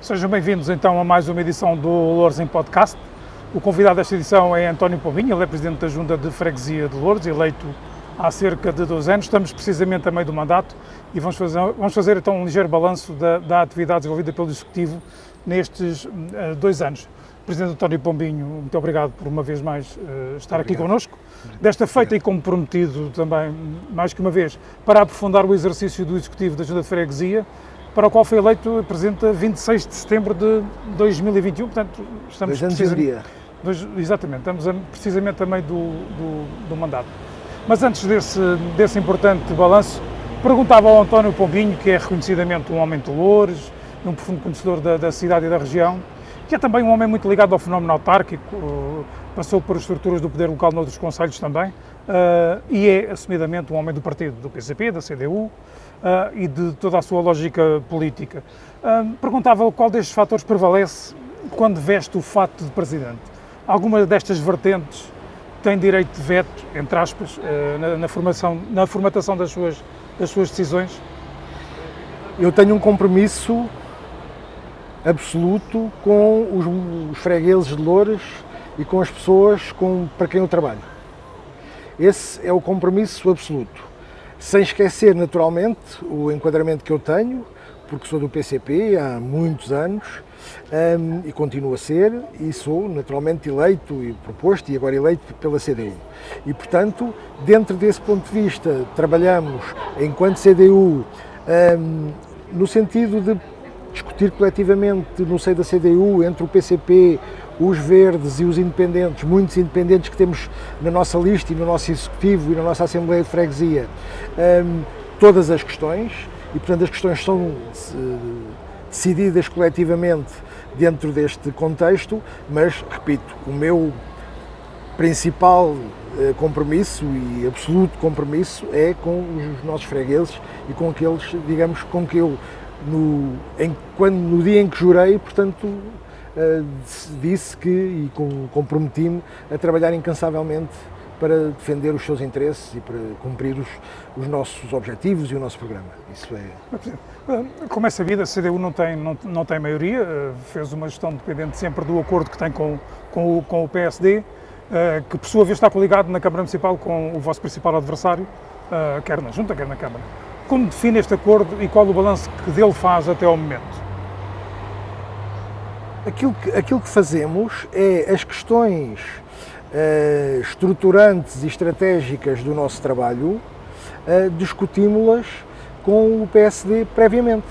Sejam bem-vindos então a mais uma edição do Loures em Podcast. O convidado desta edição é António Pombinho, ele é Presidente da Junta de Freguesia de Loures, eleito há cerca de 2 anos. Estamos precisamente a meio do mandato e vamos fazer então um ligeiro balanço da atividade desenvolvida pelo Executivo nestes 2 anos. Presidente António Pombinho, muito obrigado por uma vez mais estar aqui connosco. Desta feita e como prometido também, mais que uma vez, para aprofundar o exercício do Executivo da Junta de Freguesia, para o qual foi eleito Presidente a 26 de setembro de 2021, portanto estamos 2 anos e um dia. Exatamente, estamos precisamente a meio do mandato. Mas antes desse importante balanço, perguntava ao António Pombinho, que é reconhecidamente um homem de Loures, um profundo conhecedor da cidade e da região, que é também um homem muito ligado ao fenómeno autárquico, passou por estruturas do poder local noutros concelhos também, e é assumidamente um homem do partido do PCP, da CDU, e de toda a sua lógica política. Perguntava qual destes fatores prevalece quando veste o fato de Presidente. Alguma destas vertentes tem direito de veto, entre aspas, na formatação das suas decisões? Eu tenho um compromisso absoluto com os fregueses de Loures e com as pessoas para quem eu trabalho. Esse é o compromisso absoluto. Sem esquecer, naturalmente, o enquadramento que eu tenho, porque sou do PCP há muitos anos e continuo a ser, e sou naturalmente eleito e proposto e agora eleito pela CDU. E, portanto, dentro desse ponto de vista, trabalhamos enquanto CDU no sentido de discutir coletivamente no seio da CDU, entre o PCP, os verdes e os independentes, muitos independentes que temos na nossa lista e no nosso Executivo e na nossa Assembleia de Freguesia, todas as questões, e portanto as questões são decididas coletivamente dentro deste contexto, mas, repito, o meu principal compromisso e absoluto compromisso é com os nossos fregueses e com aqueles, digamos, com que eu, no dia em que jurei, portanto, disse que e comprometi-me a trabalhar incansavelmente para defender os seus interesses e para cumprir os nossos objetivos e o nosso programa. Isso é... Como é sabido, a CDU não tem maioria, fez uma gestão dependente sempre do acordo que tem com o PSD, que por sua vez está coligado na Câmara Municipal com o vosso principal adversário, quer na Junta, quer na Câmara. Como define este acordo e qual o balanço que dele faz até ao momento? Aquilo que fazemos é as questões estruturantes e estratégicas do nosso trabalho, discutimos-las com o PSD previamente.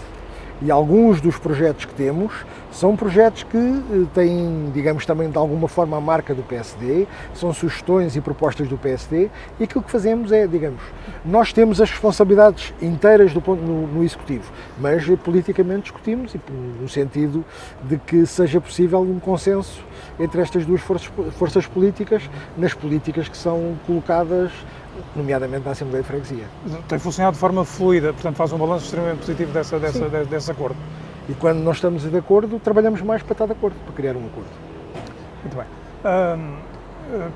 E alguns dos projetos que temos são projetos que têm, digamos, também de alguma forma a marca do PSD, são sugestões e propostas do PSD, e aquilo que fazemos é, digamos, nós temos as responsabilidades inteiras no Executivo, mas politicamente discutimos, no sentido de que seja possível um consenso entre estas duas forças políticas, nas políticas que são colocadas, nomeadamente na Assembleia de Freguesia. Tem funcionado de forma fluida, portanto faz um balanço extremamente positivo desse acordo. E quando não estamos de acordo, trabalhamos mais para estar de acordo, para criar um acordo. Muito bem.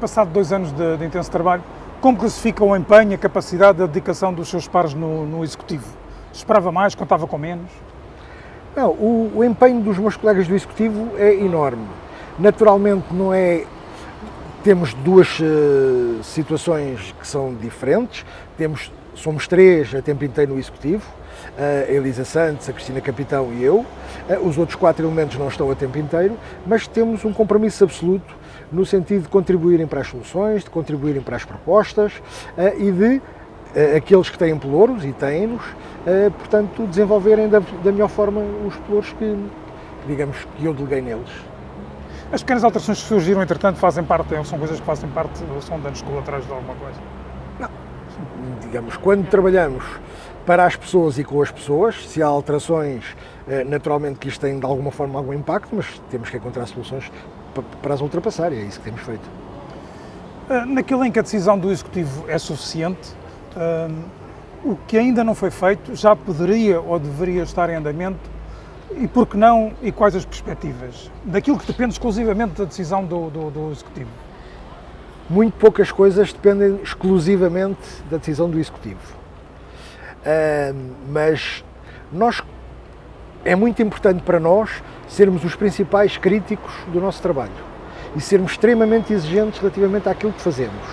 Passado 2 anos de intenso trabalho, como classifica o empenho, a capacidade, a dedicação dos seus pares no Executivo? Esperava mais, contava com menos? Não, o empenho dos meus colegas do Executivo é enorme. Naturalmente não é... Temos 2 situações que são diferentes. Somos 3 a tempo inteiro no Executivo, a Elisa Santos, a Cristina Capitão e eu. Os outros 4 elementos não estão a tempo inteiro, mas temos um compromisso absoluto no sentido de contribuírem para as soluções, de contribuírem para as propostas e de aqueles que têm pelouros, e têm-nos, portanto, desenvolverem da melhor forma os pelouros que, digamos, que eu deleguei neles. As pequenas alterações que surgiram, entretanto, são coisas que fazem parte, ou são danos colaterais de alguma coisa? Não. Digamos, quando trabalhamos para as pessoas e com as pessoas, se há alterações, naturalmente que isto tem de alguma forma algum impacto, mas temos que encontrar soluções para as ultrapassar, e é isso que temos feito. Naquilo em que a decisão do Executivo é suficiente, o que ainda não foi feito já poderia ou deveria estar em andamento E por que não, e quais as perspectivas? Daquilo que depende exclusivamente da decisão do Executivo. Muito poucas coisas dependem exclusivamente da decisão do Executivo. Mas é muito importante para nós sermos os principais críticos do nosso trabalho e sermos extremamente exigentes relativamente àquilo que fazemos.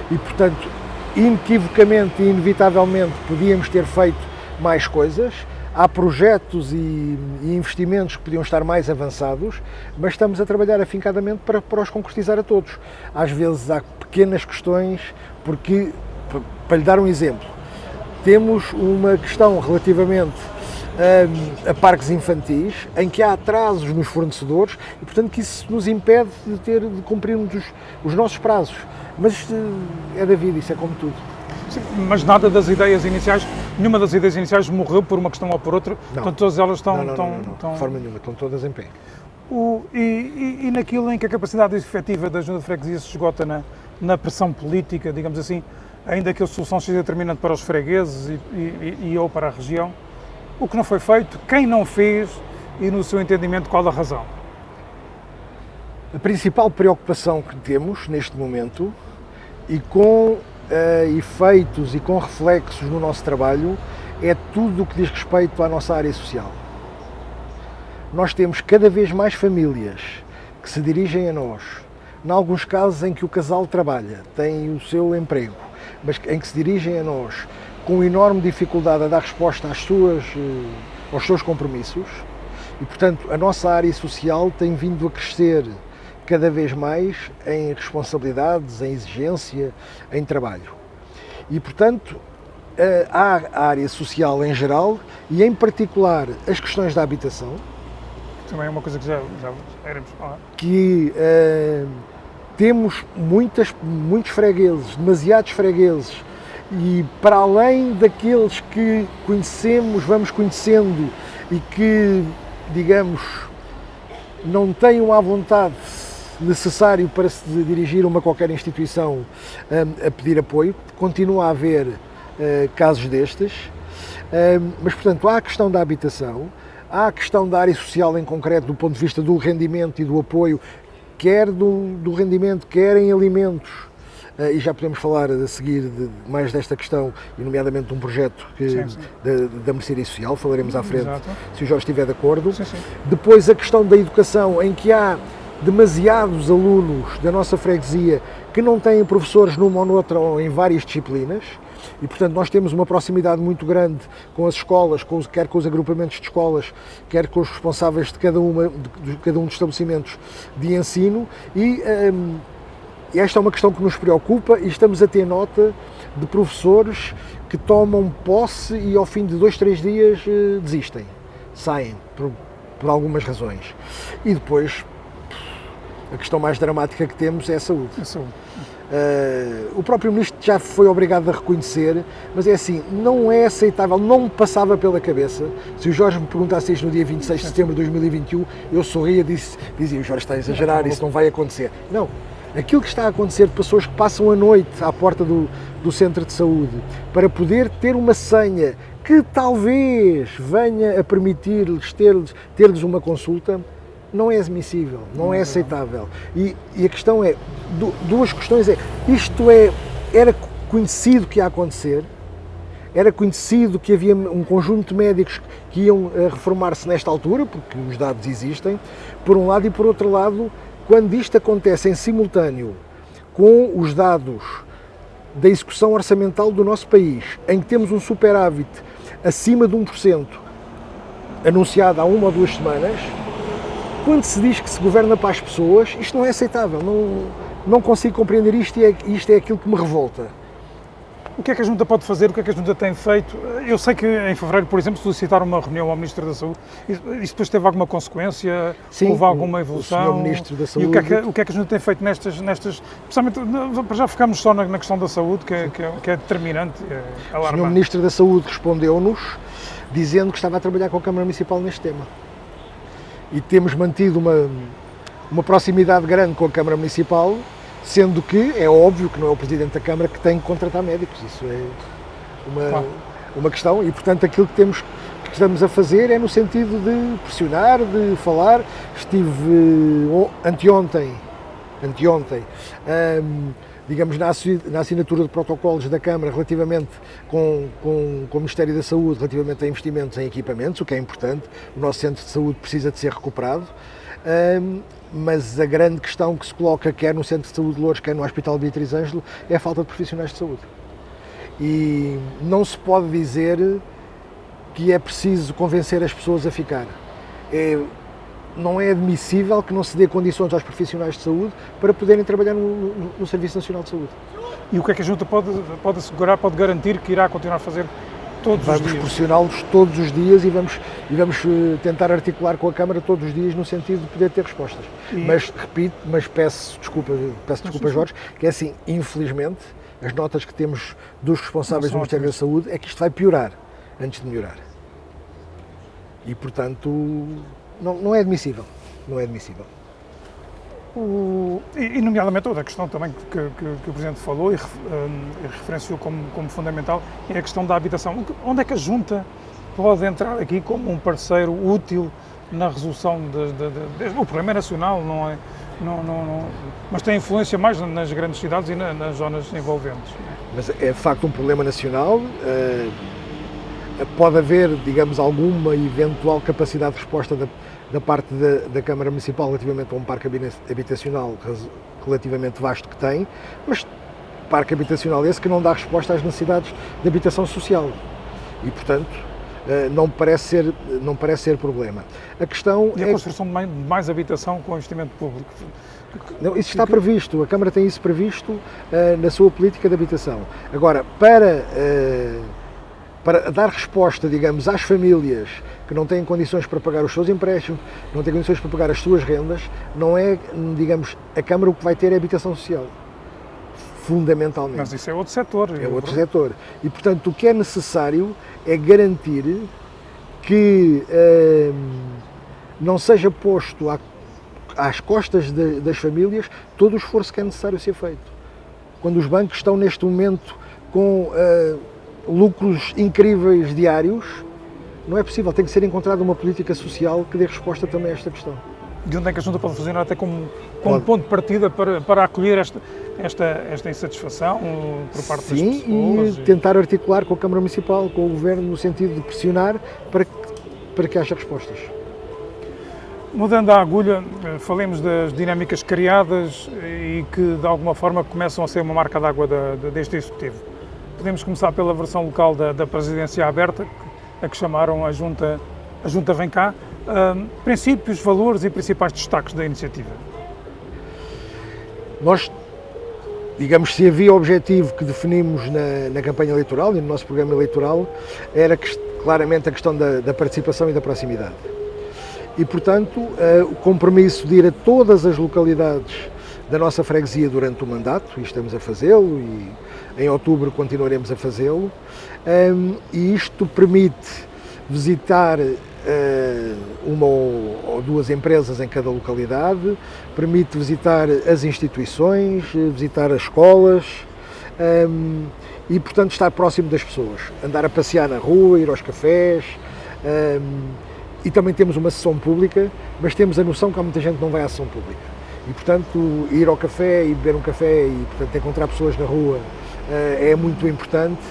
E, portanto, inequivocamente e inevitavelmente podíamos ter feito mais coisas. Há projetos e investimentos que podiam estar mais avançados, mas estamos a trabalhar afincadamente para os concretizar a todos. Às vezes há pequenas questões, porque, para lhe dar um exemplo, temos uma questão relativamente a parques infantis, em que há atrasos nos fornecedores e, portanto, que isso nos impede de cumprirmos os nossos prazos. Mas isto é da vida, isso é como tudo. Sim, mas nada das ideias iniciais, nenhuma das ideias iniciais morreu por uma questão ou por outra, Não. portanto todas elas estão... Não, de forma nenhuma, estão todas em pé. E naquilo em que a capacidade efetiva da Junta de Freguesia se esgota na pressão política, digamos assim, ainda que a solução seja determinante para os fregueses e ou para a região, o que não foi feito, quem não fez e, no seu entendimento, qual a razão? A principal preocupação que temos neste momento, e com efeitos e com reflexos no nosso trabalho, é tudo o que diz respeito à nossa área social. Nós temos cada vez mais famílias que se dirigem a nós, em alguns casos em que o casal trabalha, tem o seu emprego, mas em que se dirigem a nós com enorme dificuldade a dar resposta aos seus compromissos, e, portanto, a nossa área social tem vindo a crescer cada vez mais em responsabilidades, em exigência, em trabalho. E, portanto, há a área social em geral e, em particular, as questões da habitação. Também é uma coisa que já iremos falar. Que temos muitos fregueses, demasiados fregueses, e para além daqueles que conhecemos, vamos conhecendo e que, digamos, não tenham à vontade necessário para se dirigir a uma qualquer instituição a pedir apoio, continua a haver casos destes, mas, portanto, há a questão da habitação, há a questão da área social em concreto, do ponto de vista do rendimento e do apoio, quer do rendimento, quer em alimentos, e já podemos falar a seguir mais desta questão, e nomeadamente de um projeto da mercearia social, falaremos à frente. Exato. Se o Jorge estiver de acordo. Sim. Depois a questão da educação, em que há demasiados alunos da nossa freguesia que não têm professores numa ou noutra ou em várias disciplinas, e, portanto, nós temos uma proximidade muito grande com as escolas, quer com os agrupamentos de escolas, quer com os responsáveis de cada um dos estabelecimentos de ensino, e esta é uma questão que nos preocupa, e estamos a ter nota de professores que tomam posse e ao fim de 2-3 dias desistem, saem por algumas razões. E depois, a questão mais dramática que temos é a saúde. O próprio Ministro já foi obrigado a reconhecer, mas é assim, não é aceitável, não me passava pela cabeça. Se o Jorge me perguntasse isto no dia 26 de setembro de 2021, eu sorria e dizia, o Jorge está a exagerar, isso não vai acontecer. Não, aquilo que está a acontecer de pessoas que passam a noite à porta do centro de saúde para poder ter uma senha que talvez venha a permitir-lhes ter-lhes uma consulta, não é admissível, não é aceitável. E a questão é, duas questões era conhecido que ia acontecer, era conhecido que havia um conjunto de médicos que iam reformar-se nesta altura, porque os dados existem, por um lado, e por outro lado, quando isto acontece em simultâneo com os dados da execução orçamental do nosso país, em que temos um superávit acima de 1%, anunciado há 1 ou 2 semanas, quando se diz que se governa para as pessoas, isto não é aceitável, não consigo compreender isto, e isto é aquilo que me revolta. O que é que a Junta pode fazer? O que é que a Junta tem feito? Eu sei que em fevereiro, por exemplo, solicitaram uma reunião ao Ministro da Saúde. Isso depois teve alguma consequência? Sim, houve alguma evolução? O Sr. Ministro da Saúde... E o que é que a Junta tem feito nestas especialmente, já ficamos só na questão da saúde, que é determinante, é alarmante. O Sr. Ministro da Saúde respondeu-nos dizendo que estava a trabalhar com a Câmara Municipal neste tema. E temos mantido uma proximidade grande com a Câmara Municipal, sendo que é óbvio que não é o Presidente da Câmara que tem que contratar médicos, isso é uma questão, e portanto aquilo que temos que que estamos a fazer é no sentido de pressionar, de falar. Estive anteontem, digamos, na assinatura de protocolos da Câmara relativamente com o Ministério da Saúde, relativamente a investimentos em equipamentos, o que é importante. O nosso centro de saúde precisa de ser recuperado, mas a grande questão que se coloca, quer no Centro de Saúde de Loures, quer no Hospital Beatriz Ângelo, é a falta de profissionais de saúde. E não se pode dizer que é preciso convencer as pessoas a ficar. Não é admissível que não se dê condições aos profissionais de saúde para poderem trabalhar no Serviço Nacional de Saúde. E o que é que a Junta pode assegurar, pode garantir que irá continuar a fazer todos os dias? Vamos pressioná-los todos os dias e vamos tentar articular com a Câmara todos os dias no sentido de poder ter respostas. Mas, repito, peço desculpa, Jorge, que é assim, infelizmente, as notas que temos dos responsáveis do Ministério da Saúde é que isto vai piorar antes de melhorar. E, portanto, não é admissível. Não é admissível. E nomeadamente outra questão também que o Presidente falou e referenciou como fundamental é a questão da habitação. Onde é que a Junta pode entrar aqui como um parceiro útil na resolução o problema é nacional, não é? Mas tem influência mais nas grandes cidades e nas zonas envolventes. Mas é de facto um problema nacional. Pode haver, digamos, alguma eventual capacidade de resposta da parte da Câmara Municipal relativamente a um parque habitacional relativamente vasto que tem, mas parque habitacional esse que não dá resposta às necessidades de habitação social e, portanto, não parece ser problema. A questão e a construção de mais habitação com investimento público? Não, isso está previsto, a Câmara tem isso previsto na sua política de habitação. Agora, para dar resposta, digamos, às famílias que não têm condições para pagar os seus empréstimos, não têm condições para pagar as suas rendas, não é, digamos, a Câmara o que vai ter é habitação social, fundamentalmente. Mas isso é outro setor. É outro setor. E, portanto, o que é necessário é garantir que não seja posto às costas das famílias todo o esforço que é necessário ser feito. Quando os bancos estão, neste momento, com lucros incríveis diários, não é possível, tem que ser encontrada uma política social que dê resposta também a esta questão. De onde é que a Junta pode fazer até como um ponto de partida para acolher esta insatisfação por parte das pessoas? Sim, e tentar articular com a Câmara Municipal, com o Governo, no sentido de pressionar para que haja respostas. Mudando a agulha, falemos das dinâmicas criadas e que de alguma forma começam a ser uma marca d'água deste Executivo. Podemos começar pela versão local da Presidência Aberta, a que chamaram a Junta Vem Cá. Princípios, valores e principais destaques da iniciativa. Nós, digamos, se havia objetivo que definimos na campanha eleitoral e no nosso programa eleitoral, era claramente a questão da participação e da proximidade. E, portanto, o compromisso de ir a todas as localidades da nossa freguesia durante o mandato, e estamos a fazê-lo, e em outubro continuaremos a fazê-lo, e isto permite visitar uma ou duas empresas em cada localidade, permite visitar as instituições, visitar as escolas e, portanto, estar próximo das pessoas, andar a passear na rua, ir aos cafés. E também temos uma sessão pública, mas temos a noção que há muita gente que não vai à sessão pública. E, portanto, ir ao café e beber um café e, portanto, encontrar pessoas na rua é muito importante.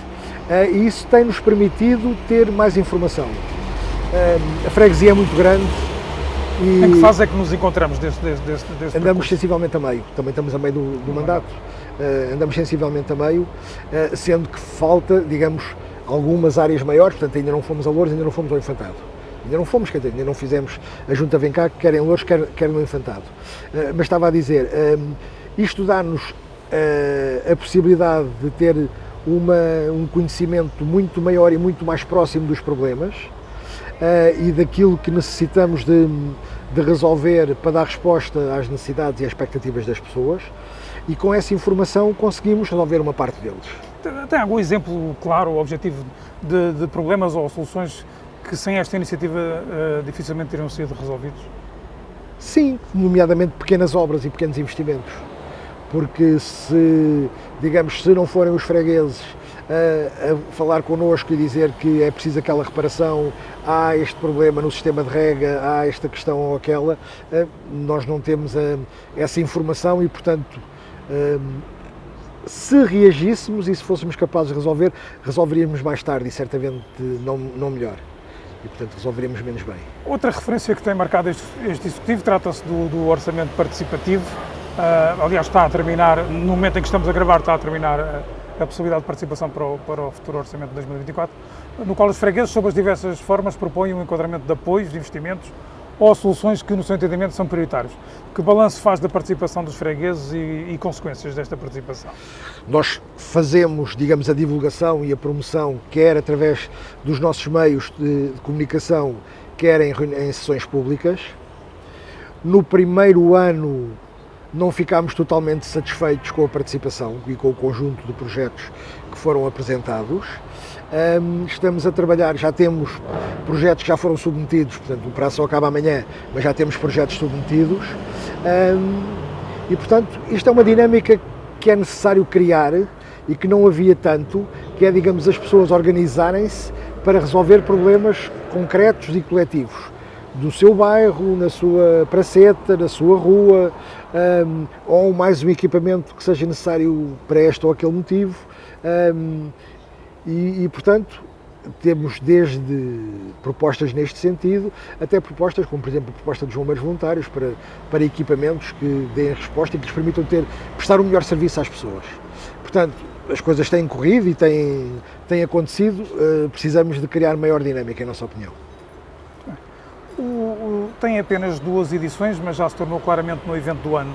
E isso tem-nos permitido ter mais informação. A freguesia é muito grande. Em que fase é que nos encontramos desse Andamos sensivelmente a meio, também estamos a meio do mandato. Andamos sensivelmente a meio, sendo que falta, digamos, algumas áreas maiores, portanto ainda não fomos a Loures, ainda não fomos ao Infantado. Ainda não fomos, quer dizer, ainda não fizemos a Junta Vem Cá, quer em Loures, quer no Infantado. Mas estava a dizer, isto dá-nos a possibilidade de ter um conhecimento muito maior e muito mais próximo dos problemas e daquilo que necessitamos de resolver para dar resposta às necessidades e às expectativas das pessoas, e com essa informação conseguimos resolver uma parte deles. Tem algum exemplo claro, objetivo de problemas ou soluções que sem esta iniciativa dificilmente teriam sido resolvidos? Sim, nomeadamente pequenas obras e pequenos investimentos, porque se não forem os fregueses a falar connosco e dizer que é preciso aquela reparação, há este problema no sistema de rega, há esta questão ou aquela, nós não temos essa informação e, portanto, se reagíssemos e se fôssemos capazes de resolver, resolveríamos mais tarde e certamente não melhor. E, portanto, resolveríamos menos bem. Outra referência que tem marcado este Executivo trata-se do orçamento participativo. Aliás, está a terminar, no momento em que estamos a gravar, está a terminar a possibilidade de participação para o futuro orçamento de 2024, no qual os fregueses, sob as diversas formas, propõem um enquadramento de apoios, de investimentos ou soluções que, no seu entendimento, são prioritários. Que balanço faz da participação dos fregueses e consequências desta participação? Nós fazemos, digamos, a divulgação e a promoção, quer através dos nossos meios de comunicação, quer em sessões públicas. No primeiro ano não ficámos totalmente satisfeitos com a participação e com o conjunto de projetos que foram apresentados. Estamos a trabalhar, já temos projetos que já foram submetidos, portanto o prazo só acaba amanhã, mas já temos projetos submetidos e, portanto, isto é uma dinâmica que é necessário criar e que não havia tanto, que é, digamos, as pessoas organizarem-se para resolver problemas concretos e coletivos do seu bairro, na sua praceta, na sua rua, ou mais um equipamento que seja necessário para este ou aquele motivo. E, portanto, temos desde propostas neste sentido, até propostas como, por exemplo, a proposta dos bombeiros voluntários para equipamentos que deem resposta e que lhes permitam prestar um melhor serviço às pessoas. Portanto, as coisas têm corrido e têm acontecido, precisamos de criar maior dinâmica, em nossa opinião. Tem apenas 2 edições, mas já se tornou claramente no evento do ano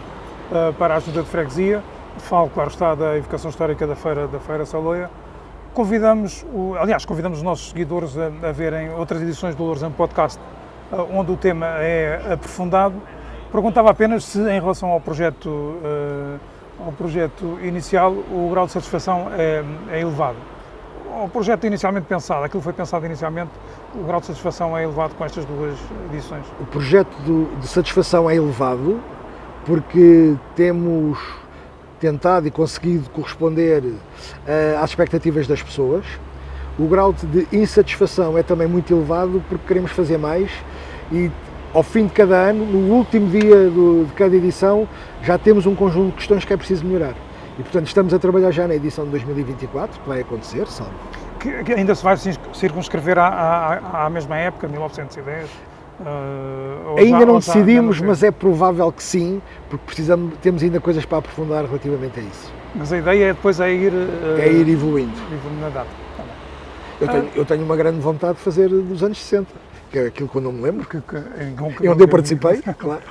para a Junta de Freguesia. Falo, claro está, da evocação histórica da Feira Saloia. Convidamos os nossos seguidores a verem outras edições do Louros em Podcast, onde o tema é aprofundado. Perguntava apenas se, em relação ao projeto inicial, o grau de satisfação é elevado. O projeto inicialmente pensado, aquilo foi pensado inicialmente, o grau de satisfação é elevado com estas 2 edições? O projeto de satisfação é elevado porque temos tentado e conseguido corresponder às expectativas das pessoas. O grau de insatisfação é também muito elevado porque queremos fazer mais e, ao fim de cada ano, no último dia de cada edição, já temos um conjunto de questões que é preciso melhorar. E, portanto, estamos a trabalhar já na edição de 2024, que vai acontecer, salvo. Que ainda se vai circunscrever à mesma época, 1910? Ainda não decidimos, mas é provável que sim, porque temos ainda coisas para aprofundar relativamente a isso. Mas a ideia é depois ir evoluindo. Na data. Eu tenho uma grande vontade de fazer dos anos 60, que é aquilo que eu não me lembro, e onde eu participei, claro.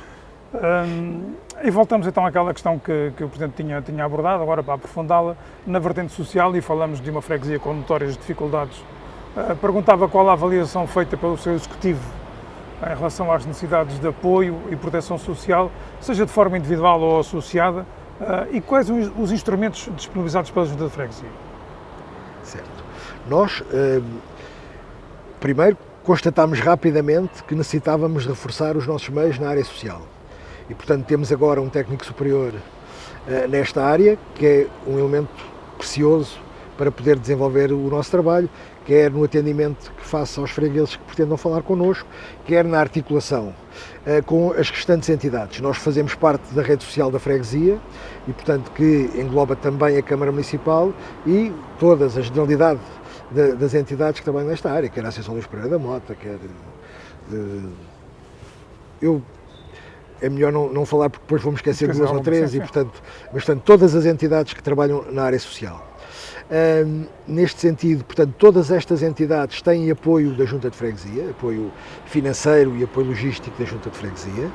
E voltamos então àquela questão que o Presidente tinha abordado, agora para aprofundá-la, na vertente social, e falamos de uma freguesia com notórias dificuldades. Perguntava qual a avaliação feita pelo seu Executivo em relação às necessidades de apoio e proteção social, seja de forma individual ou associada, e quais os instrumentos disponibilizados pela Junta de Freguesia? Certo. Nós, primeiro, constatámos rapidamente que necessitávamos reforçar os nossos meios na área social. E, portanto, temos agora um técnico superior nesta área, que é um elemento precioso para poder desenvolver o nosso trabalho, quer no atendimento que faça aos fregueses que pretendam falar connosco, quer na articulação com as restantes entidades. Nós fazemos parte da rede social da freguesia e, portanto, que engloba também a Câmara Municipal e todas a generalidade das entidades que trabalham nesta área, quer a Associação Luís Pereira da Mota, quer... É melhor não falar porque depois vamos esquecer 2 ou 3, e, portanto, todas as entidades que trabalham na área social. Neste sentido, portanto, todas estas entidades têm apoio da Junta de Freguesia, apoio financeiro e apoio logístico da Junta de Freguesia.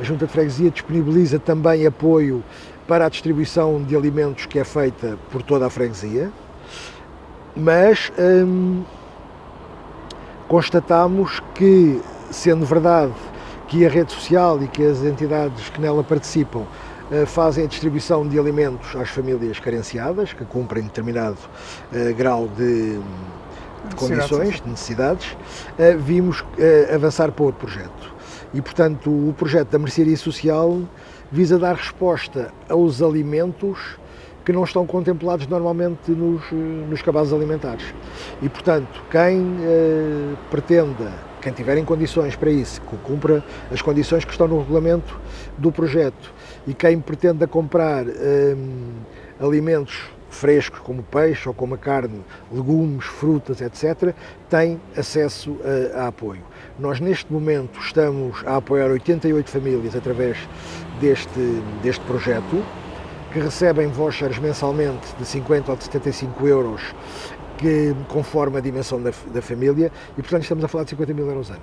A Junta de Freguesia disponibiliza também apoio para a distribuição de alimentos que é feita por toda a freguesia, mas constatamos que, sendo verdade que a rede social e que as entidades que nela participam fazem a distribuição de alimentos às famílias carenciadas, que cumprem determinado grau de condições, de necessidades, vimos avançar para outro projeto. E, portanto, o projeto da mercearia social visa dar resposta aos alimentos que não estão contemplados normalmente nos cabazes alimentares. E, portanto, quem tiver em condições para isso, que cumpra as condições que estão no regulamento do projeto, e quem pretenda comprar alimentos frescos, como peixe ou como a carne, legumes, frutas, etc., tem acesso a apoio. Nós, neste momento, estamos a apoiar 88 famílias através deste projeto, que recebem vouchers mensalmente de 50 ou de 75 euros, conforme a dimensão da família, e, portanto, estamos a falar de 50 mil euros ano.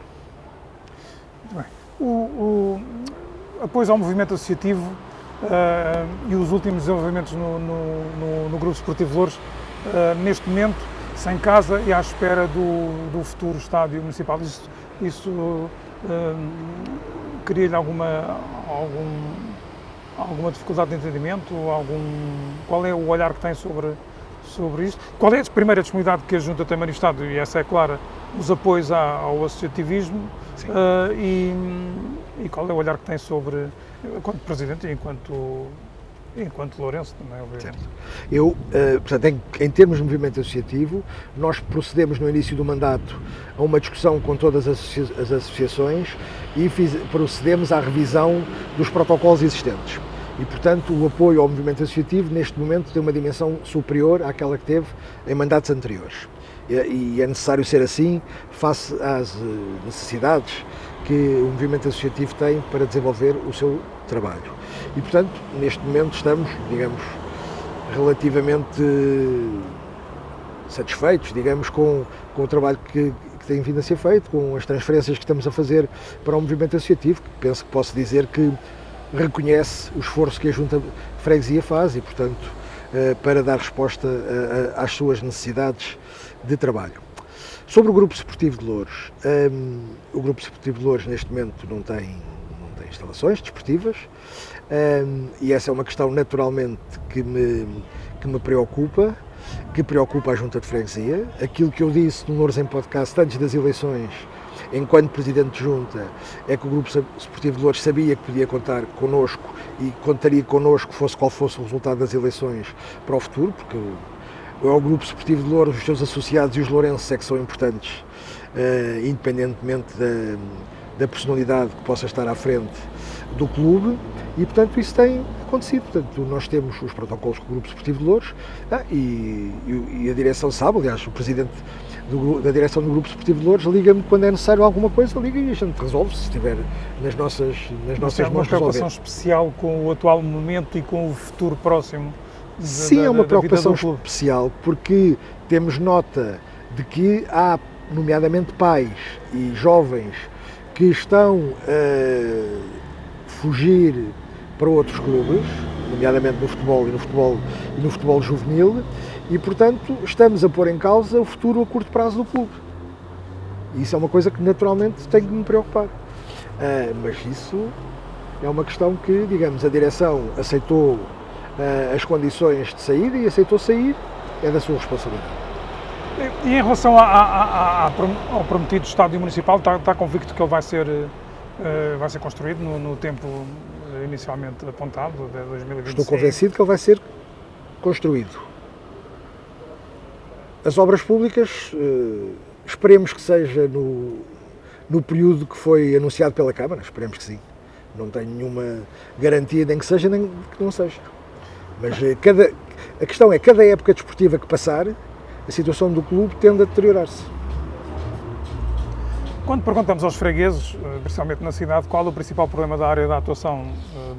Muito bem. O apoio ao movimento associativo e os últimos desenvolvimentos no Grupo Esportivo de Loures, neste momento, sem casa e à espera do futuro estádio municipal. Isso cria-lhe alguma dificuldade de entendimento? Qual é o olhar que tem sobre isto? Qual é a primeira disponibilidade que a Junta tem manifestado, e essa é clara, os apoios ao associativismo, e qual é o olhar que tem sobre, enquanto Presidente e enquanto lourenço também, obviamente? Portanto, em termos de movimento associativo, nós procedemos no início do mandato a uma discussão com todas as associações e procedemos à revisão dos protocolos existentes. E, portanto, o apoio ao movimento associativo, neste momento, tem uma dimensão superior àquela que teve em mandatos anteriores. E é necessário ser assim, face às necessidades que o movimento associativo tem para desenvolver o seu trabalho. E, portanto, neste momento estamos, digamos, relativamente satisfeitos, digamos, com o trabalho que tem vindo a ser feito, com as transferências que estamos a fazer para o movimento associativo, que penso que posso dizer que reconhece o esforço que a Junta de Freguesia faz e, portanto, para dar resposta às suas necessidades de trabalho. Sobre o Grupo Esportivo de Loures, o Grupo Esportivo de Loures neste momento não tem instalações desportivas, e essa é uma questão naturalmente que me preocupa, que preocupa a Junta de Freguesia. Aquilo que eu disse no Loures em podcast antes das eleições, enquanto Presidente de Junta, é que o Grupo Esportivo de Loures sabia que podia contar connosco e contaria connosco fosse qual fosse o resultado das eleições para o futuro, porque o Grupo Esportivo de Loures, os seus associados e os lourenses é que são importantes, independentemente da personalidade que possa estar à frente do clube, e, portanto, isso tem acontecido. Portanto, nós temos os protocolos com o Grupo Esportivo de Loures, e a direção sabe, aliás, o Presidente da direção do Grupo Esportivo de Loures liga-me quando é necessário alguma coisa, liga e a gente resolve, se estiver nas nossas mãos. Tem uma preocupação especial com o atual momento e com o futuro próximo? Sim, é uma preocupação especial, porque temos nota de que há, nomeadamente, pais e jovens que estão a fugir para outros clubes, nomeadamente no futebol e no futebol juvenil, e, portanto, estamos a pôr em causa o futuro a curto prazo do clube. E isso é uma coisa que, naturalmente, tem que me preocupar. Mas isso é uma questão que, digamos, a direção aceitou as condições de saída e aceitou sair, é da sua responsabilidade. E em relação ao prometido estádio municipal, está convicto que ele vai ser construído no tempo inicialmente apontado, de 2025? Estou convencido que ele vai ser construído. As obras públicas, esperemos que seja no período que foi anunciado pela Câmara, esperemos que sim. Não tenho nenhuma garantia nem que seja, nem que não seja. Mas a questão é, cada época desportiva que passar, a situação do clube tende a deteriorar-se. Quando perguntamos aos fregueses, principalmente na cidade, qual é o principal problema da área da atuação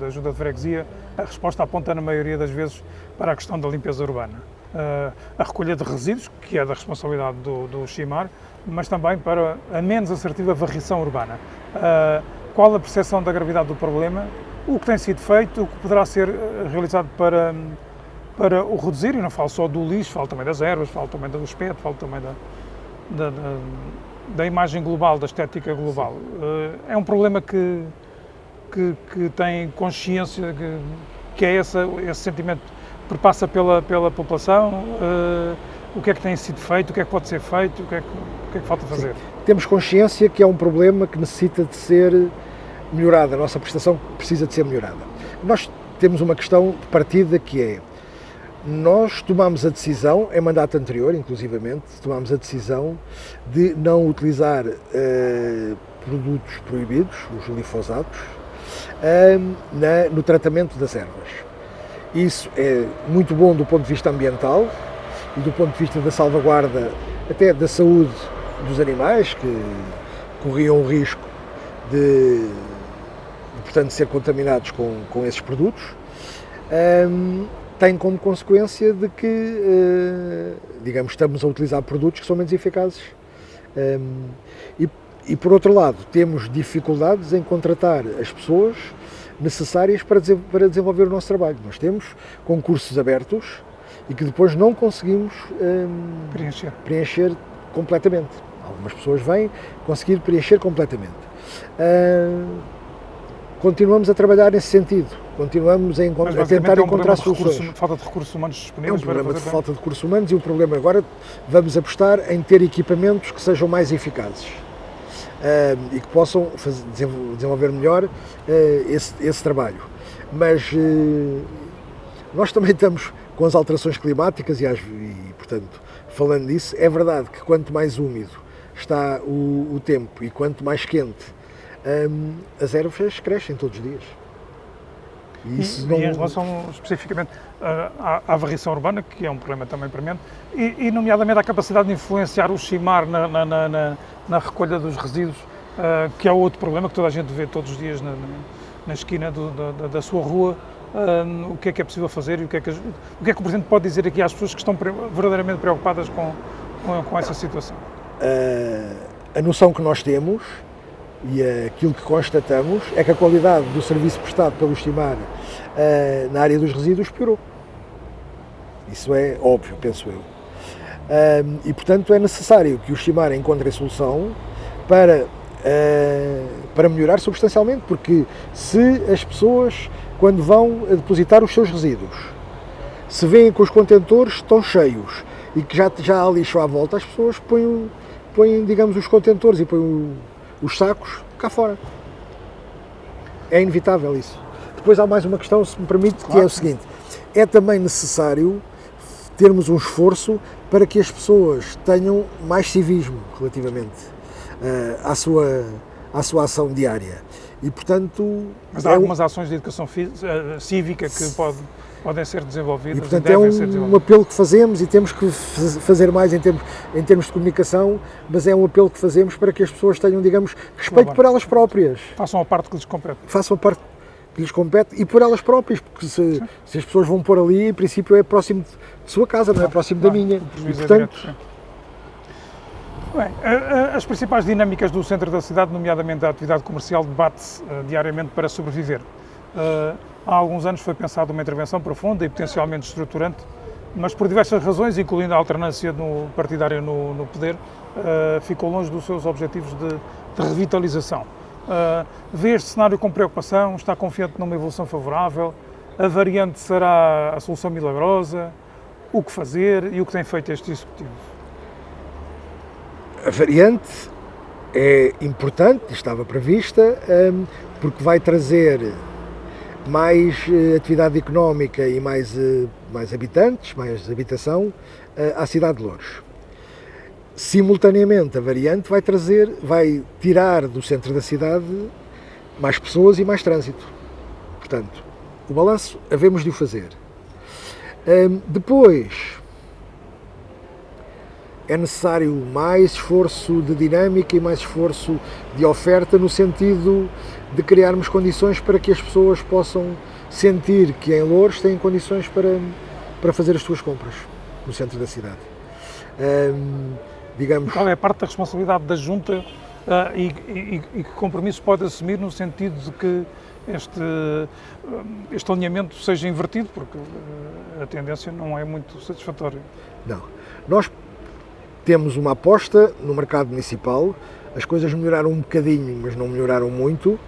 da Junta de Freguesia, a resposta aponta na maioria das vezes para a questão da limpeza urbana. A recolha de resíduos, que é da responsabilidade do CIMAR, mas também para a menos assertiva varrição urbana. Qual a percepção da gravidade do problema, o que tem sido feito, o que poderá ser realizado para o reduzir, e não falo só do lixo, falo também das ervas, falo também do aspecto, falo também da imagem global, da estética global. É um problema que tem consciência, que é esse sentimento que perpassa pela população. O que é que tem sido feito, o que é que pode ser feito, o que é que falta fazer? Sim. Temos consciência que é um problema que necessita de ser melhorado, a nossa prestação precisa de ser melhorada. Nós temos uma questão de partida que é, Nós tomámos a decisão, em mandato anterior, inclusivamente, tomámos a decisão de não utilizar produtos proibidos, os glifosatos, no tratamento das ervas. Isso é muito bom do ponto de vista ambiental e do ponto de vista da salvaguarda até da saúde dos animais, que corriam o risco de portanto, ser contaminados com esses produtos. Tem como consequência de que, digamos, estamos a utilizar produtos que são menos eficazes. E por outro lado, temos dificuldades em contratar as pessoas necessárias para desenvolver o nosso trabalho. Nós temos concursos abertos e que depois não conseguimos preencher completamente. Algumas pessoas vêm conseguir preencher completamente. Continuamos a trabalhar nesse sentido, continuamos a tentar encontrar soluções. Falta de recursos humanos disponíveis. É um problema de falta de recursos humanos e o problema agora vamos apostar em ter equipamentos que sejam mais eficazes e que possam desenvolver melhor esse trabalho. Mas nós também estamos com as alterações climáticas e, portanto, falando disso, é verdade que quanto mais úmido está o tempo e quanto mais quente, as ervas crescem todos os dias. E em relação especificamente à varrição urbana, que é um problema também premente, e nomeadamente à capacidade de influenciar o CIMAR na recolha dos resíduos, que é outro problema que toda a gente vê todos os dias na esquina da sua rua, o que é possível fazer e o que é que o Presidente pode dizer aqui às pessoas que estão verdadeiramente preocupadas com essa situação? A noção que nós temos e aquilo que constatamos é que a qualidade do serviço prestado pelo CIMAR na área dos resíduos piorou. Isso é óbvio, penso eu. E, portanto, é necessário que o CIMAR encontre a solução para melhorar substancialmente, porque se as pessoas, quando vão depositar os seus resíduos, se veem que os contentores estão cheios e que já há lixo à volta, as pessoas põem, digamos, os contentores e põem os sacos cá fora. É inevitável isso. Depois há mais uma questão, se me permite, que é o seguinte: é também necessário termos um esforço para que as pessoas tenham mais civismo relativamente à sua ação diária. E, portanto... Mas há algumas ações de educação cívica que podem ser desenvolvidas. E, portanto, é um apelo que fazemos e temos que fazer mais em termos de comunicação, mas é um apelo que fazemos para que as pessoas tenham, digamos, respeito por elas próprias. Façam a parte que lhes compete. Façam a parte que lhes compete e por elas próprias, porque se as pessoas vão pôr ali, em princípio é próximo de sua casa, não é próximo da minha. E, portanto... Bem, as principais dinâmicas do centro da cidade, nomeadamente a atividade comercial, debate-se diariamente para sobreviver. Há alguns anos foi pensada uma intervenção profunda e potencialmente estruturante, mas por diversas razões, incluindo a alternância partidária no poder, ficou longe dos seus objetivos de revitalização. Vê este cenário com preocupação, está confiante numa evolução favorável, a variante será a solução milagrosa, o que fazer e o que tem feito este Executivo? A variante é importante, estava prevista, porque vai trazer mais atividade económica e mais habitantes, mais habitação à cidade de Loures. Simultaneamente, a variante vai tirar do centro da cidade mais pessoas e mais trânsito. Portanto, o balanço havemos de o fazer. Depois, é necessário mais esforço de dinâmica e mais esforço de oferta no sentido de criarmos condições para que as pessoas possam sentir que em Loures têm condições para fazer as suas compras no centro da cidade. Digamos... Qual é a parte da responsabilidade da Junta e que compromissos pode assumir no sentido de que este alinhamento seja invertido, porque a tendência não é muito satisfatória? Não. Nós temos uma aposta no mercado municipal, as coisas melhoraram um bocadinho, mas não melhoraram muito,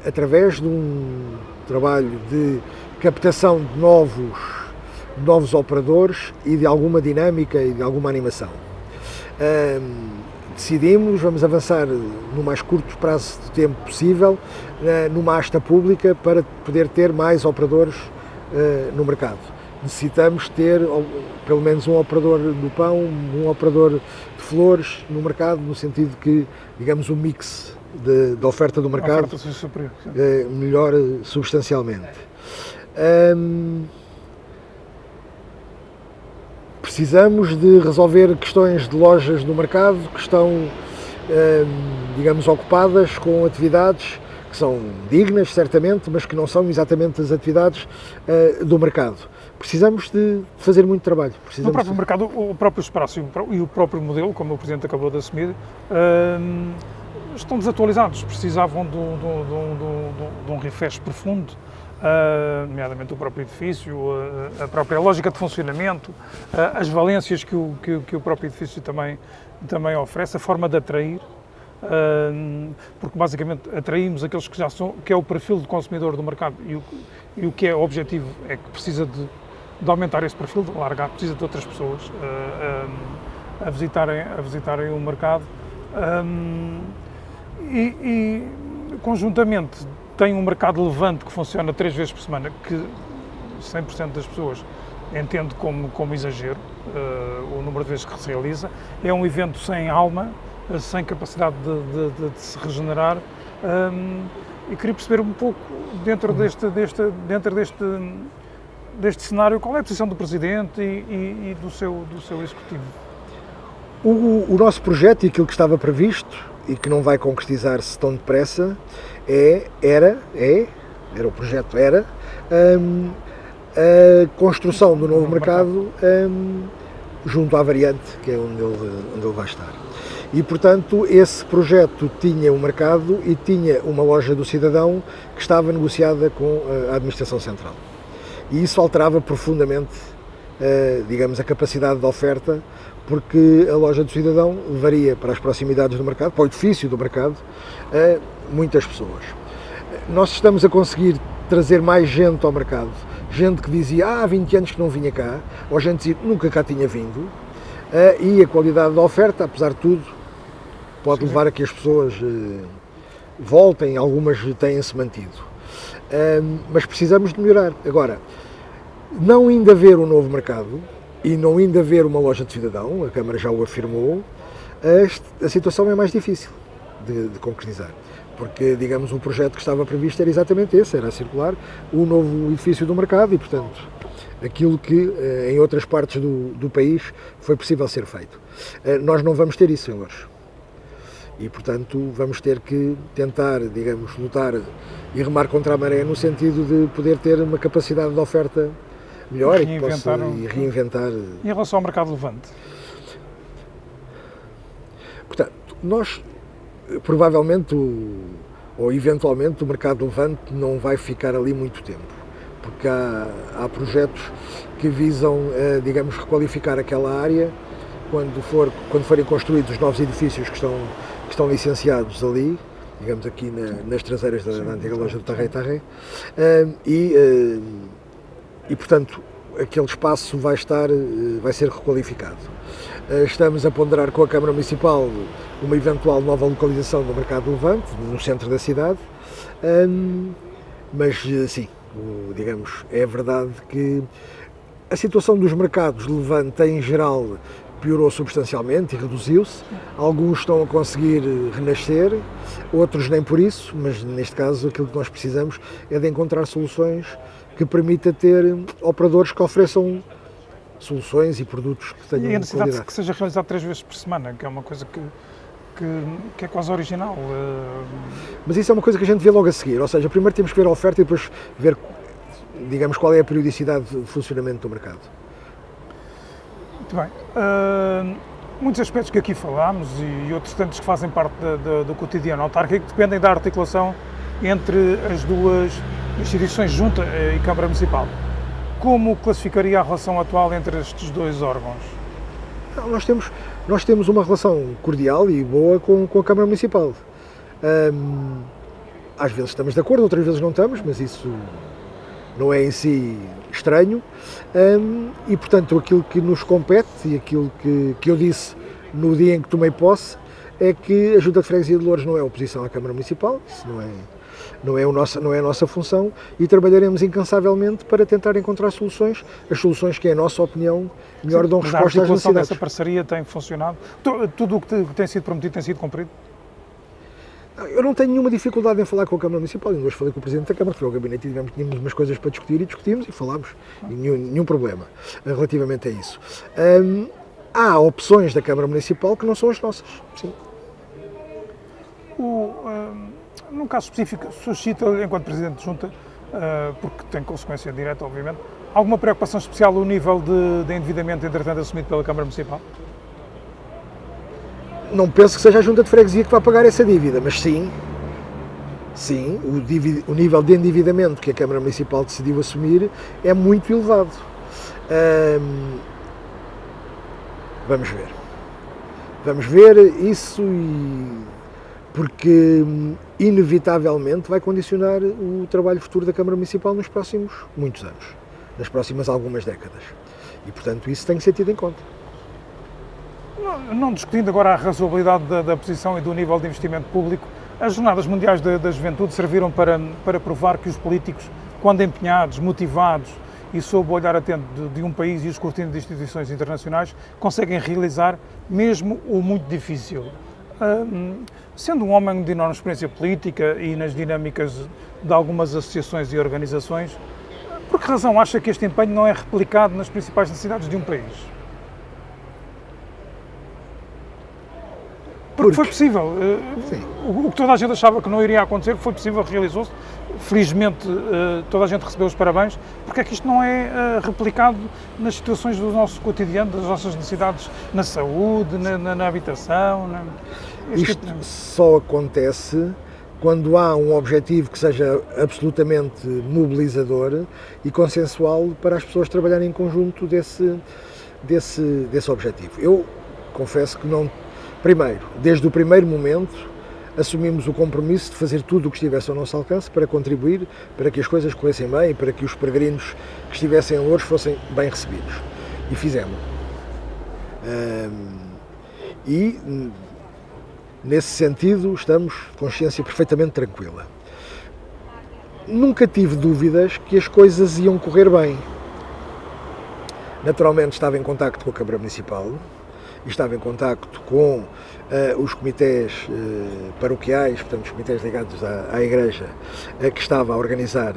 através de um trabalho de captação de novos operadores e de alguma dinâmica e de alguma animação. Decidimos, vamos avançar no mais curto prazo de tempo possível, numa asta pública para poder ter mais operadores no mercado. necessitamos ter pelo menos um operador do pão, um operador de flores no mercado, no sentido que, digamos, o mix da oferta do mercado melhore substancialmente. Precisamos de resolver questões de lojas do mercado que estão, digamos, ocupadas com atividades que são dignas, certamente, mas que não são exatamente as atividades do mercado. Precisamos de fazer muito trabalho. No próprio mercado, o próprio espaço e o próprio modelo, como o Presidente acabou de assumir, estão desatualizados. Precisavam de um refresh profundo, nomeadamente o próprio edifício, a própria lógica de funcionamento, as valências que o próprio edifício também oferece, a forma de atrair, porque basicamente atraímos aqueles que já são, que é o perfil do consumidor do mercado, e o que é objetivo é que precisa de aumentar esse perfil, de alargar, precisa de outras pessoas a visitarem o mercado, e conjuntamente tem um mercado levante que funciona 3 vezes por semana, que 100% das pessoas entende como exagero, o número de vezes que se realiza. É um evento sem alma, sem capacidade de se regenerar, e queria perceber um pouco, dentro deste cenário, qual é a posição do Presidente e do seu Executivo? O nosso projeto e aquilo que estava previsto e que não vai concretizar-se tão depressa era a construção do novo mercado junto à variante, que é onde ele vai estar. E, portanto, esse projeto tinha um mercado e tinha uma loja do cidadão que estava negociada com a Administração Central. E isso alterava profundamente, digamos, a capacidade de oferta, porque a loja do cidadão levaria para as proximidades do mercado, para o edifício do mercado, muitas pessoas. Nós estamos a conseguir trazer mais gente ao mercado, gente que dizia há 20 anos que não vinha cá, ou gente que nunca cá tinha vindo, e a qualidade da oferta, apesar de tudo, pode levar a que as pessoas voltem, algumas têm-se mantido. Mas precisamos de melhorar. Agora, não ainda haver um novo mercado e não ainda haver uma loja de cidadão, a Câmara já o afirmou, a situação é mais difícil de concretizar. Porque, digamos, o projeto que estava previsto era exatamente esse, era circular o novo edifício do mercado e, portanto, aquilo que em outras partes do país foi possível ser feito. Nós não vamos ter isso em Loures. E, portanto, vamos ter que tentar, digamos, lutar e remar contra a maré no sentido de poder ter uma capacidade de oferta melhor e reinventar. Em relação ao mercado levante? Portanto, nós, provavelmente, ou eventualmente, o mercado levante não vai ficar ali muito tempo, porque há projetos que visam, digamos, requalificar aquela área quando forem construídos os novos edifícios que estão licenciados ali, digamos aqui nas traseiras da antiga loja do Tarré, e portanto aquele espaço vai ser requalificado. Estamos a ponderar com a Câmara Municipal uma eventual nova localização do mercado levante, no centro da cidade, mas sim, digamos, é verdade que a situação dos mercados levante em geral piorou substancialmente e reduziu-se. Alguns estão a conseguir renascer, outros nem por isso, mas neste caso aquilo que nós precisamos é de encontrar soluções que permita ter operadores que ofereçam soluções e produtos que tenham qualidade. E a necessidade qualidade. Que seja realizado 3 vezes por semana, que é uma coisa que é quase original. Mas isso é uma coisa que a gente vê logo a seguir, ou seja, primeiro temos que ver a oferta e depois ver, digamos, qual é a periodicidade de funcionamento do mercado. Muito bem. Muitos aspectos que aqui falámos e outros tantos que fazem parte do cotidiano autárquico dependem da articulação entre as duas instituições, Junta e Câmara Municipal. Como classificaria a relação atual entre estes dois órgãos? Nós temos uma relação cordial e boa com a Câmara Municipal. Às vezes estamos de acordo, outras vezes não estamos, mas isso não é em si estranho, e portanto aquilo que nos compete e aquilo que eu disse no dia em que tomei posse é que a Junta de Freguesia de Loures não é oposição à Câmara Municipal, isso não é a nossa função, e trabalharemos incansavelmente para tentar encontrar soluções, as soluções que, em nossa opinião, melhor dão resposta às necessidades. A articulação dessa parceria tem funcionado? Tudo o que tem sido prometido tem sido cumprido? Eu não tenho nenhuma dificuldade em falar com a Câmara Municipal. Ainda hoje falei com o Presidente da Câmara, foi ao gabinete e tínhamos umas coisas para discutir e discutimos e falámos. E nenhum problema relativamente a isso. Há opções da Câmara Municipal que não são as nossas. Sim. Num caso específico, suscita, enquanto Presidente de Junta, porque tem consequência direta, obviamente, alguma preocupação especial o nível de endividamento, entretanto, assumido pela Câmara Municipal? Não penso que seja a Junta de Freguesia que vai pagar essa dívida, mas sim, o nível de endividamento que a Câmara Municipal decidiu assumir é muito elevado. Vamos ver isso, porque inevitavelmente vai condicionar o trabalho futuro da Câmara Municipal nos próximos muitos anos, nas próximas algumas décadas. E, portanto, isso tem que ser tido em conta. Não discutindo agora a razoabilidade da posição e do nível de investimento público, as Jornadas Mundiais da Juventude serviram para provar que os políticos, quando empenhados, motivados e sob o olhar atento de um país e o escrutínio de instituições internacionais, conseguem realizar mesmo o muito difícil. Sendo um homem de enorme experiência política e nas dinâmicas de algumas associações e organizações, por que razão acha que este empenho não é replicado nas principais necessidades de um país? Porque foi possível. O que toda a gente achava que não iria acontecer foi possível, realizou-se. Felizmente toda a gente recebeu os parabéns. Porque é que isto não é replicado nas situações do nosso cotidiano, das nossas necessidades na saúde, na habitação? Isto só acontece quando há um objetivo que seja absolutamente mobilizador e consensual para as pessoas trabalharem em conjunto desse objetivo. Eu confesso que não. Primeiro, desde o primeiro momento, assumimos o compromisso de fazer tudo o que estivesse ao nosso alcance para contribuir, para que as coisas corressem bem, para que os peregrinos que estivessem em Loures fossem bem recebidos. E fizemos. Nesse sentido, estamos com consciência perfeitamente tranquila. Nunca tive dúvidas que as coisas iam correr bem. Naturalmente, estava em contacto com a Câmara Municipal, e estava em contacto com os comitês paroquiais, portanto os comitês ligados à Igreja, que estava a organizar,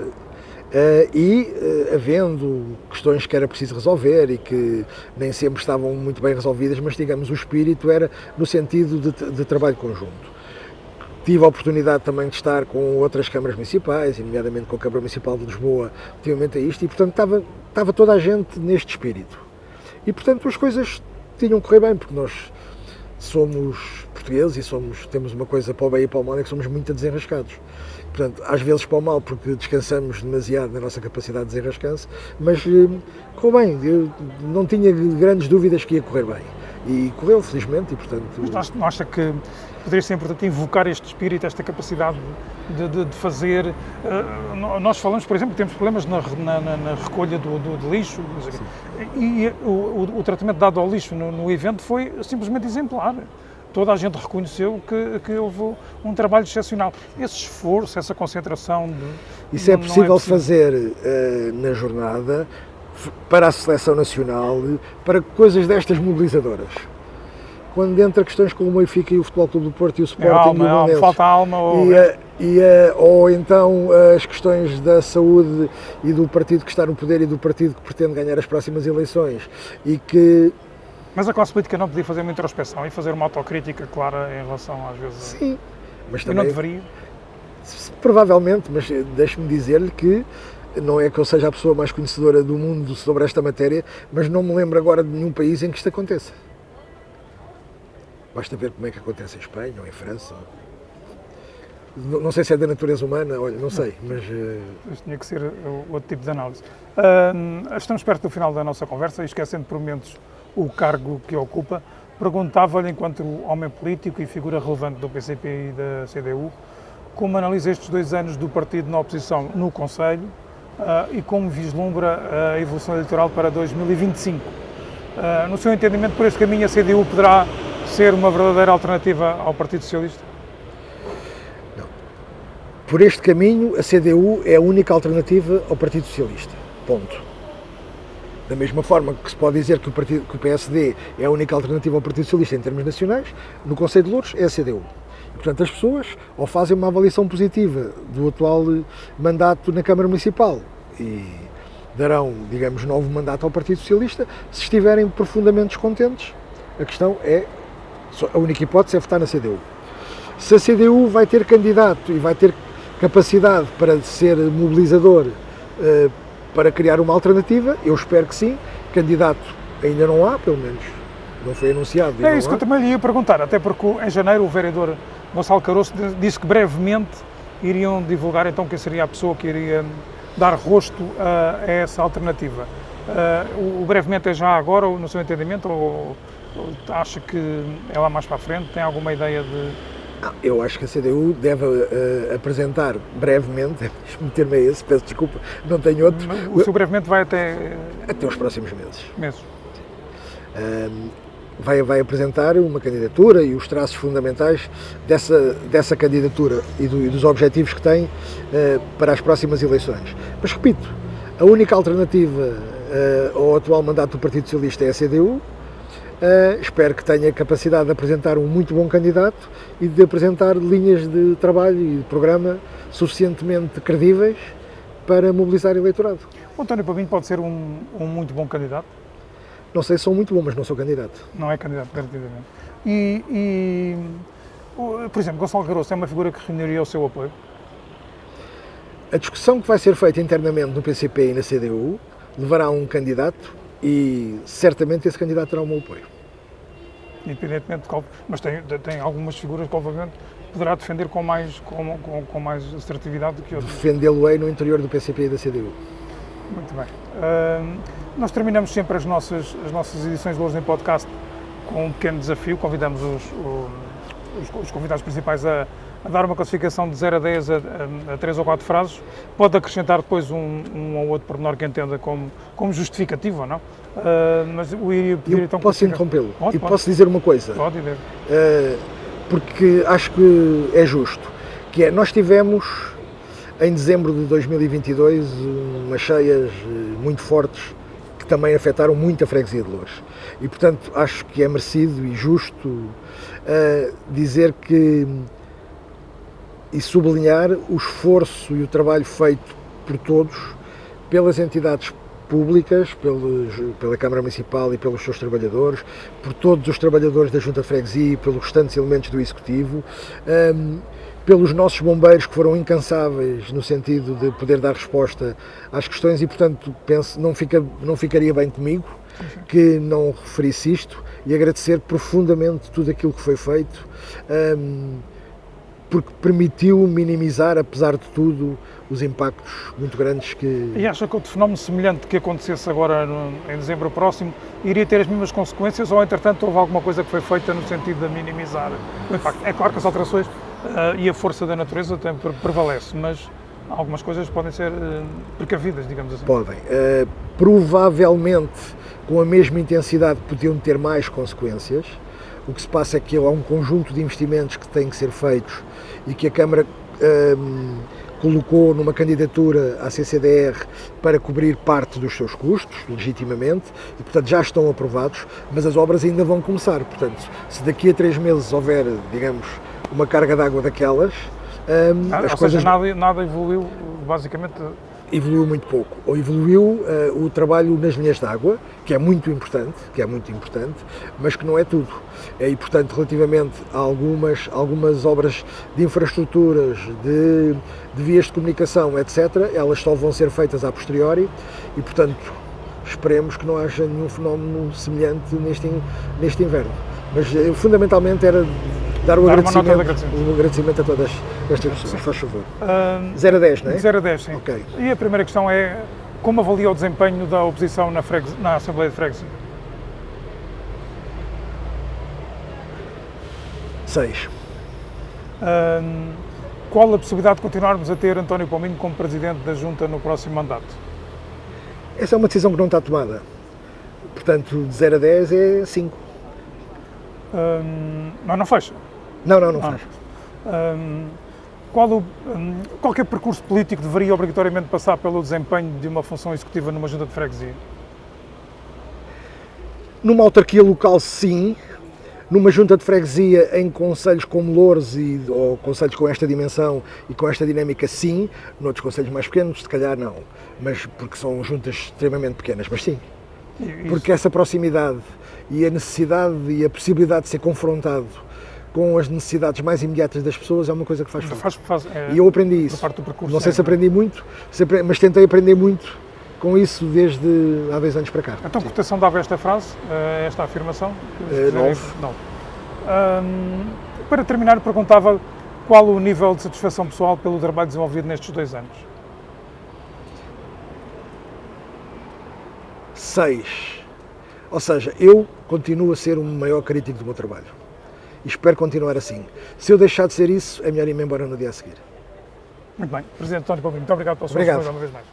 havendo questões que era preciso resolver e que nem sempre estavam muito bem resolvidas, mas digamos o espírito era no sentido de trabalho conjunto. Tive a oportunidade também de estar com outras câmaras municipais, nomeadamente com a Câmara Municipal de Lisboa, relativamente a isto, e portanto estava toda a gente neste espírito. E portanto as coisas tinham que correr bem, porque nós somos portugueses e temos uma coisa para o bem e para o mal, é que somos muito desenrascados. Portanto, às vezes para o mal, porque descansamos demasiado na nossa capacidade de desenrascanço, mas correu bem, eu não tinha grandes dúvidas que ia correr bem. E correu, felizmente, e portanto... Mas não acha que poderia ser importante invocar este espírito, esta capacidade de fazer... nós falamos, por exemplo, temos problemas na recolha do lixo, e o tratamento dado ao lixo no evento foi simplesmente exemplar. Toda a gente reconheceu que houve um trabalho excepcional. Esse esforço, essa concentração... Isso é possível fazer na jornada, para a seleção nacional, para coisas destas mobilizadoras. Quando entra questões como o Benfica e o Futebol Clube do Porto e o Sporting, falta alma ou então as questões da saúde e do partido que está no poder e do partido que pretende ganhar as próximas eleições e que... Mas a classe política não podia fazer uma introspeção e fazer uma autocrítica clara em relação às vezes... Sim, mas também... não deveria? Provavelmente, mas deixe-me dizer-lhe que não é que eu seja a pessoa mais conhecedora do mundo sobre esta matéria, mas não me lembro agora de nenhum país em que isto aconteça. Basta ver como é que acontece em Espanha ou em França. Não sei se é da natureza humana, olha, não sei, mas... Isto tinha que ser outro tipo de análise. Estamos perto do final da nossa conversa e, esquecendo por momentos o cargo que ocupa, perguntava-lhe, enquanto homem político e figura relevante do PCP e da CDU, como analisa estes 2 anos do partido na oposição no Conselho e como vislumbra a evolução eleitoral para 2025. No seu entendimento, por este caminho, a CDU poderá ser uma verdadeira alternativa ao Partido Socialista? Não. Por este caminho, a CDU é a única alternativa ao Partido Socialista. Ponto. Da mesma forma que se pode dizer que o PSD é a única alternativa ao Partido Socialista em termos nacionais, no Conselho de Loures é a CDU. E, portanto, as pessoas ou fazem uma avaliação positiva do atual mandato na Câmara Municipal e darão, digamos, novo mandato ao Partido Socialista. Se estiverem profundamente descontentes, a questão é, a única hipótese é votar na CDU. Se a CDU vai ter candidato e vai ter capacidade para ser mobilizador para criar uma alternativa, eu espero que sim. Candidato ainda não há, pelo menos não foi anunciado. É isso que eu também lhe ia perguntar, até porque em janeiro o vereador Gonçalo Caroço disse que brevemente iriam divulgar então quem seria a pessoa que iria dar rosto a essa alternativa. O brevemente é já agora, no seu entendimento, ou acha que é lá mais para a frente? Tem alguma ideia de... Eu acho que a CDU deve apresentar brevemente, meter-me a esse, peço desculpa, não tenho outro. O seu brevemente vai até... Até os próximos meses. Vai apresentar uma candidatura e os traços fundamentais dessa candidatura e dos objetivos que tem para as próximas eleições. Mas repito, a única alternativa ao atual mandato do Partido Socialista é a CDU. Espero que tenha capacidade de apresentar um muito bom candidato e de apresentar linhas de trabalho e de programa suficientemente credíveis para mobilizar eleitorado. O António Pombinho pode ser um muito bom candidato? Não sei se sou muito bom, mas não sou candidato. Não é candidato, garantidamente. Por exemplo, Gonçalo Caroço é uma figura que reuniria o seu apoio? A discussão que vai ser feita internamente no PCP e na CDU levará a um candidato e certamente esse candidato terá o meu apoio. Independentemente de qual, mas tem algumas figuras que obviamente poderá defender com mais assertividade do que outras. Defendê-lo-ei no interior do PCP e da CDU. Muito bem. Nós terminamos sempre as nossas edições de hoje em podcast com um pequeno desafio. Convidamos os convidados principais a dar uma classificação de 0 a 10 a 3 ou 4 frases. Pode acrescentar depois um ou outro pormenor que entenda como justificativo ou não. Mas eu iria pedir então... Posso interrompê-lo? E posso dizer uma coisa? Pode, deve. Porque acho que é justo. Que é, nós tivemos, em dezembro de 2022, umas cheias muito fortes que também afetaram muito a freguesia de Loures. E, portanto, acho que é merecido e justo dizer que e sublinhar o esforço e o trabalho feito por todos, pelas entidades públicas, pela Câmara Municipal e pelos seus trabalhadores, por todos os trabalhadores da Junta de Freguesia e pelos restantes elementos do Executivo, pelos nossos bombeiros que foram incansáveis no sentido de poder dar resposta às questões e, portanto, penso, não ficaria bem comigo que não referisse isto e agradecer profundamente tudo aquilo que foi feito, porque permitiu minimizar, apesar de tudo, os impactos muito grandes que... E acha que outro fenómeno semelhante que acontecesse agora em dezembro próximo iria ter as mesmas consequências ou, entretanto, houve alguma coisa que foi feita no sentido de minimizar o impacto? É claro que as alterações e a força da natureza prevalece, mas algumas coisas podem ser precavidas, digamos assim. Podem. Provavelmente, com a mesma intensidade, podiam ter mais consequências. O que se passa é que há um conjunto de investimentos que têm que ser feitos e que a Câmara colocou numa candidatura à CCDR para cobrir parte dos seus custos, legitimamente, e portanto já estão aprovados, mas as obras ainda vão começar. Portanto, se daqui a 3 meses houver, digamos, uma carga de água daquelas, as coisas... nada evoluiu, basicamente... Evoluiu muito pouco, ou evoluiu o trabalho nas linhas de água, que é muito importante, mas que não é tudo. E, portanto, relativamente a algumas obras de infraestruturas, de vias de comunicação, etc., elas só vão ser feitas a posteriori e, portanto, esperemos que não haja nenhum fenómeno semelhante neste inverno. Mas, fundamentalmente, era dar o agradecimento a todas estas pessoas, faz favor. 0 a 10, não é? 0 a 10, sim. Okay. E a primeira questão é, como avalia o desempenho da oposição na Assembleia de Freguesia? 6. Qual a possibilidade de continuarmos a ter António Pombinho como Presidente da Junta no próximo mandato? Essa é uma decisão que não está tomada. Portanto, de 0 a 10 é 5. Não fecha. Não fecha. Qualquer percurso político deveria obrigatoriamente passar pelo desempenho de uma função executiva numa junta de freguesia? Numa autarquia local, sim. Numa junta de freguesia, em concelhos como Loures ou concelhos com esta dimensão e com esta dinâmica, sim. Noutros concelhos mais pequenos, se calhar não. Mas porque são juntas extremamente pequenas, mas sim. Porque essa proximidade e a necessidade e a possibilidade de ser confrontado com as necessidades mais imediatas das pessoas é uma coisa que faz falta. E eu aprendi isso. Não sei se aprendi muito, mas tentei aprender muito com isso desde há 10 anos para cá. Então, que cotação dava esta frase, esta afirmação? 9. Para terminar, perguntava qual o nível de satisfação pessoal pelo trabalho desenvolvido nestes 2 anos? 6. Ou seja, eu continuo a ser o maior crítico do meu trabalho. E espero continuar assim. Se eu deixar de ser isso, é melhor ir-me embora no dia a seguir. Muito bem. Presidente António Pombinho, muito obrigado pela sua resposta uma vez mais.